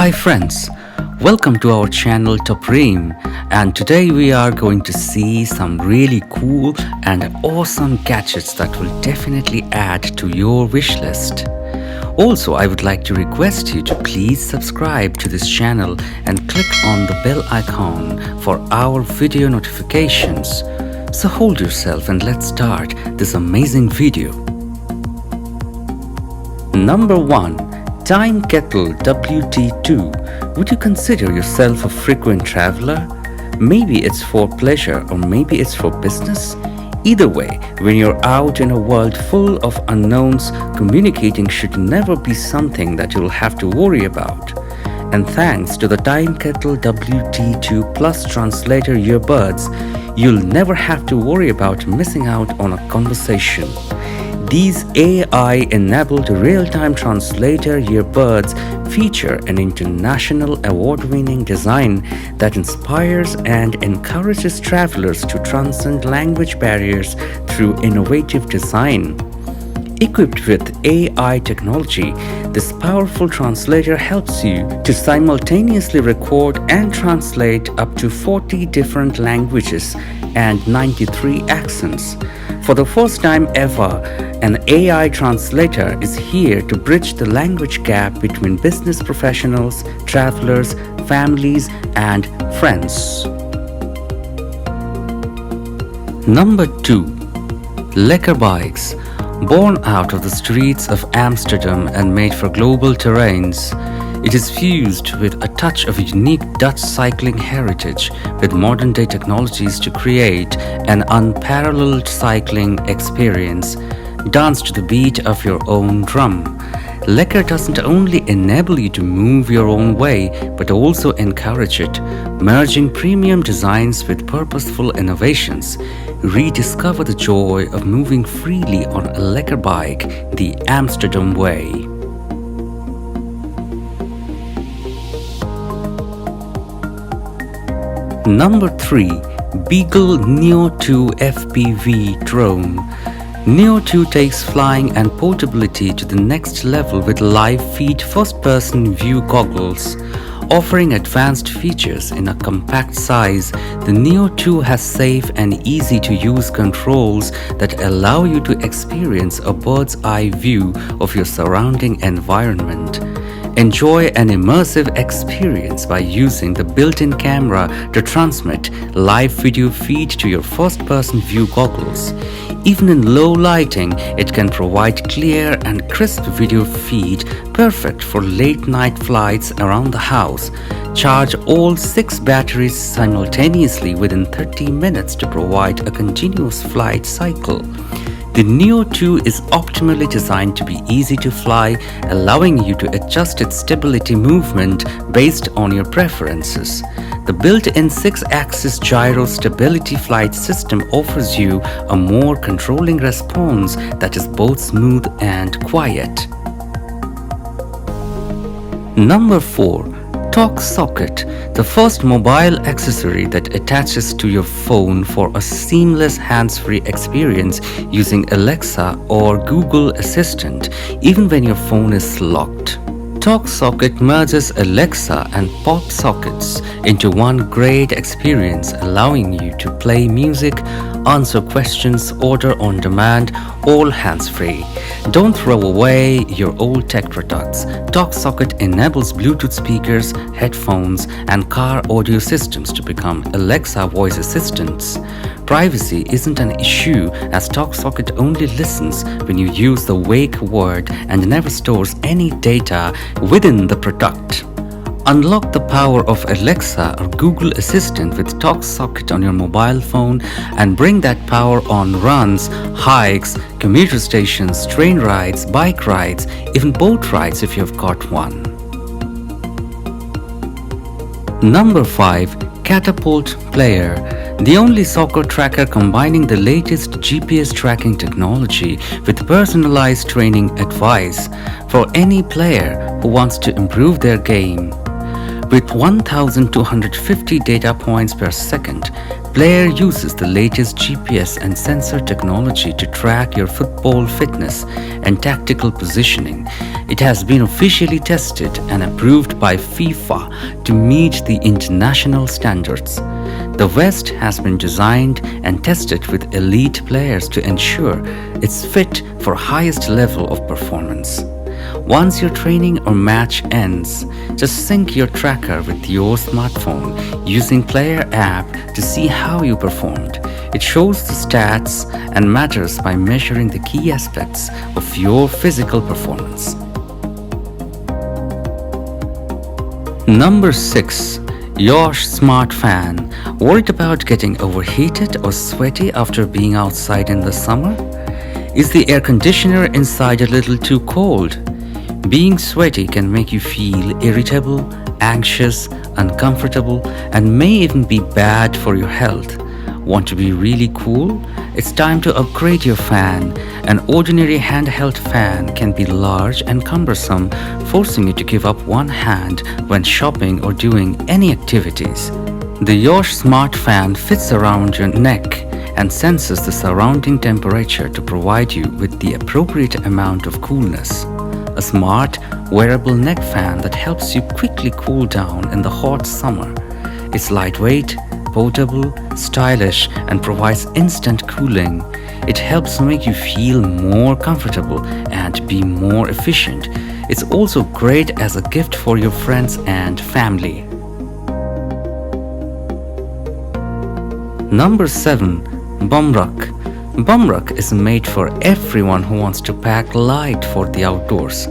Hi friends, welcome to our channel Topreme, and today we are going to see some really cool and awesome gadgets that will definitely add to your wish list. Also, I would like to request you to please subscribe to this channel and click on the bell icon for our video notifications. So hold yourself and let's start this amazing video. Number 1. Timekettle WT2. Would you consider yourself a frequent traveler? Maybe it's for pleasure or maybe it's for business. Either way, when you're out in a world full of unknowns, communicating should never be something that you'll have to worry about. And thanks to the Timekettle WT2 Plus Translator earbuds, you'll never have to worry about missing out on a conversation. These AI-enabled real-time translator earbuds feature an international award-winning design that inspires and encourages travelers to transcend language barriers through innovative design. Equipped with AI technology, this powerful translator helps you to simultaneously record and translate up to 40 different languages and 93 accents. For the first time ever, an AI translator is here to bridge the language gap between business professionals, travelers, families, and friends. Number 2. Lekker Bikes. Born out of the streets of Amsterdam and made for global terrains, it is fused with a touch of unique Dutch cycling heritage with modern-day technologies to create an unparalleled cycling experience. Dance to the beat of your own drum. Lekker doesn't only enable you to move your own way, but also encourage it, merging premium designs with purposeful innovations. Rediscover the joy of moving freely on a Lekker bike the Amsterdam way. Number 3. Beagle Neo 2 FPV Drone. Neo 2 takes flying and portability to the next level with live feed first-person view goggles. Offering advanced features in a compact size, the Neo 2 has safe and easy-to-use controls that allow you to experience a bird's-eye view of your surrounding environment. Enjoy an immersive experience by using the built-in camera to transmit live video feed to your first-person view goggles. Even in low lighting, it can provide clear and crisp video feed perfect for late-night flights around the house. Charge all 6 batteries simultaneously within 30 minutes to provide a continuous flight cycle. The Neo 2 is optimally designed to be easy to fly, allowing you to adjust its stability movement based on your preferences. The built-in 6-axis gyro stability flight system offers you a more controlling response that is both smooth and quiet. Number 4. Talk Socket, the first mobile accessory that attaches to your phone for a seamless hands-free experience using Alexa or Google Assistant, even when your phone is locked. Talk Socket merges Alexa and Pop sockets into one great experience, allowing you to play music, answer questions, order on demand, all hands-free. Don't throw away your old tech products. Talk Socket enables Bluetooth speakers, headphones, and car audio systems to become Alexa voice assistants. Privacy isn't an issue as Talk Socket only listens when you use the wake word and never stores any data within the product. Unlock the power of Alexa or Google Assistant with Talk Socket on your mobile phone and bring that power on runs, hikes, commuter stations, train rides, bike rides, even boat rides if you've got one. Number 5. Catapult PLAYR. The only soccer tracker combining the latest GPS tracking technology with personalized training advice for any player who wants to improve their game. With 1,250 data points per second, PLAYR uses the latest GPS and sensor technology to track your football fitness and tactical positioning. It has been officially tested and approved by FIFA to meet the international standards. The vest has been designed and tested with elite players to ensure it's fit for highest level of performance. Once your training or match ends, just sync your tracker with your smartphone using PLAYR app to see how you performed. It shows the stats and matters by measuring the key aspects of your physical performance. Number 6. YOSH Smart Fan. Worried about getting overheated or sweaty after being outside in the summer? Is the air conditioner inside a little too cold? Being sweaty can make you feel irritable, anxious, uncomfortable, and may even be bad for your health. Want to be really cool? It's time to upgrade your fan. An ordinary handheld fan can be large and cumbersome, forcing you to give up one hand when shopping or doing any activities. The YOSH Smart Fan fits around your neck and senses the surrounding temperature to provide you with the appropriate amount of coolness. A smart, wearable neck fan that helps you quickly cool down in the hot summer. It's lightweight, portable, stylish, and provides instant cooling. It helps make you feel more comfortable and be more efficient. It's also great as a gift for your friends and family. Number 7. Bumruk. Bumruk is made for everyone who wants to pack light for the outdoors.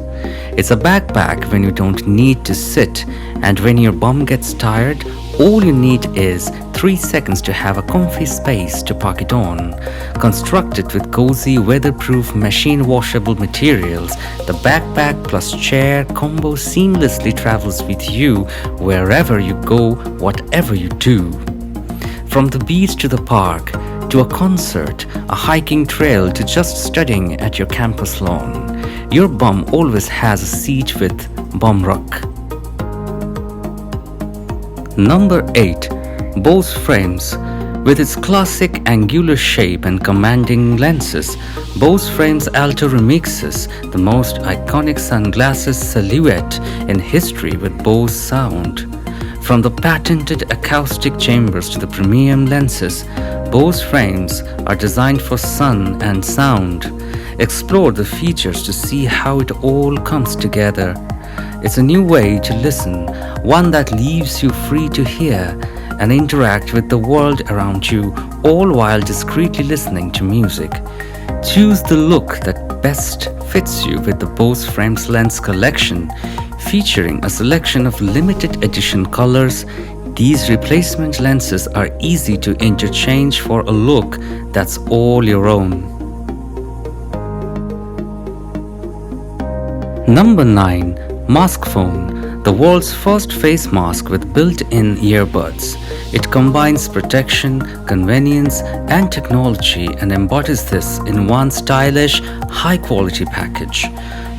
It's a backpack when you don't need to sit, and when your bum gets tired, all you need is 3 seconds to have a comfy space to park it on. Constructed with cozy, weatherproof, machine washable materials, the backpack plus chair combo seamlessly travels with you wherever you go, whatever you do. From the beach to the park, to a concert, a hiking trail, to just studying at your campus lawn, your bum always has a seat with Bumruk. Number 8. Bose Frames. With its classic angular shape and commanding lenses, Bose Frames Alto remixes the most iconic sunglasses silhouette in history with Bose sound. From the patented acoustic chambers to the premium lenses, Bose frames are designed for sun and sound. Explore the features to see how it all comes together. It's a new way to listen, one that leaves you free to hear and interact with the world around you, all while discreetly listening to music. Choose the look that best fits you with the Bose Frames lens collection, featuring a selection of limited edition colors. These replacement lenses are easy to interchange for a look that's all your own. Number 9. MaskFone, the world's first face mask with built-in earbuds. It combines protection, convenience, and technology and embodies this in one stylish, high-quality package.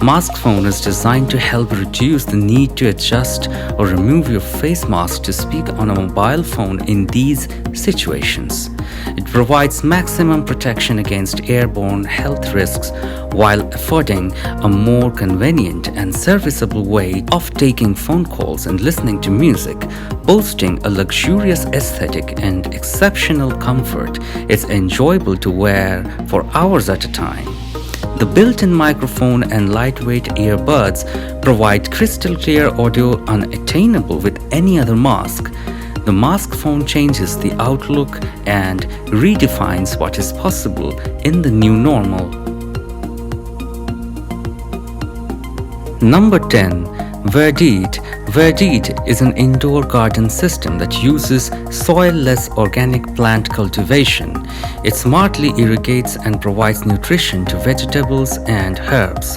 MaskFone is designed to help reduce the need to adjust or remove your face mask to speak on a mobile phone in these situations. It provides maximum protection against airborne health risks while affording a more convenient and serviceable way of taking phone calls and listening to music, boasting a luxurious aesthetic and exceptional comfort. It's enjoyable to wear for hours at a time. The built-in microphone and lightweight earbuds provide crystal clear audio unattainable with any other mask. The MaskFone changes the outlook and redefines what is possible in the new normal. Number 10. Verdeat. Verdeat is an indoor garden system that uses soil-less organic plant cultivation. It smartly irrigates and provides nutrition to vegetables and herbs.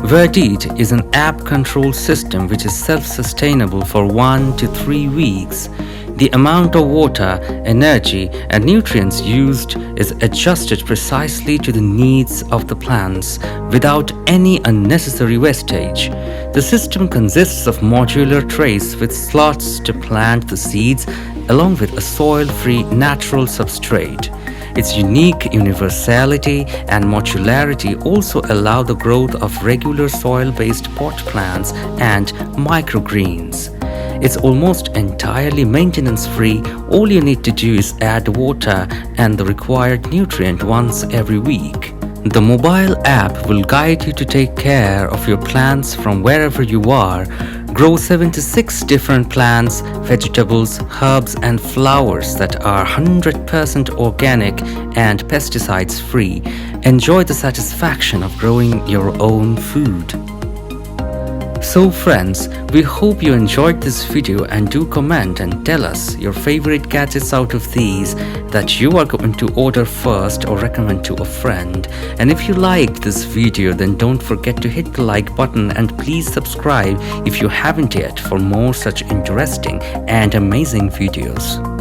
Verdeat is an app-controlled system which is self-sustainable for 1 to 3 weeks. The amount of water, energy, and nutrients used is adjusted precisely to the needs of the plants without any unnecessary wastage. The system consists of modular trays with slots to plant the seeds along with a soil-free natural substrate. Its unique universality and modularity also allow the growth of regular soil-based pot plants and microgreens. It's almost entirely maintenance-free. All you need to do is add water and the required nutrient once every week. The mobile app will guide you to take care of your plants from wherever you are. Grow 76 different plants, vegetables, herbs and flowers that are 100% organic and pesticides free. Enjoy the satisfaction of growing your own food. So friends, we hope you enjoyed this video, and do comment and tell us your favorite gadgets out of these that you are going to order first or recommend to a friend. And if you liked this video, then don't forget to hit the like button and please subscribe if you haven't yet for more such interesting and amazing videos.